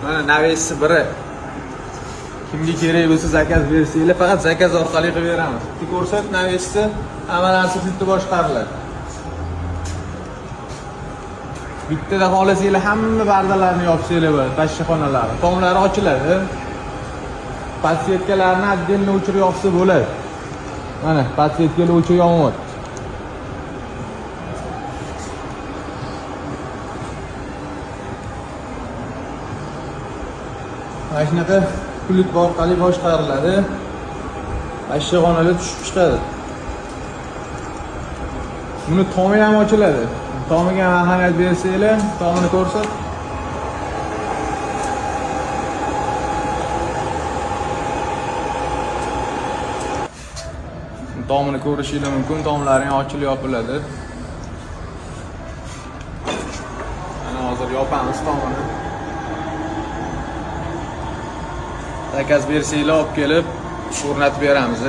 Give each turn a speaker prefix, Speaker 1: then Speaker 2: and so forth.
Speaker 1: Mana navesi biri. Kimga kerak bo'lsa zakaz bersanglar, faqat zakaz orqali qilib beramiz. Bitta ko'rsat navesi, hamma narsa bitta boshqariladi. Bittada xohlasanglar hamma bardalarni yopsanglar bo'ladi, pashshaxonalarni. Tomlari ochiladi. Podsetkalarni отдельно o'chirib yopsa bo'ladi. Mana podsetkalar o'chib yonyapti. Mana shunaqa pult orqali boshqariladi. Pashshaxonalar tushib chiqadi. Buni tomi ham ochiladi. Tomiga ahamiyat bersanglar, tomini ko'rsat. Tomini ko'rishingiz mumkin, tomlari ham ochilib yopiladi. Mana hozir yopamiz tomini. Zakaz bersanglar olib kelib o'rnatib beramiz.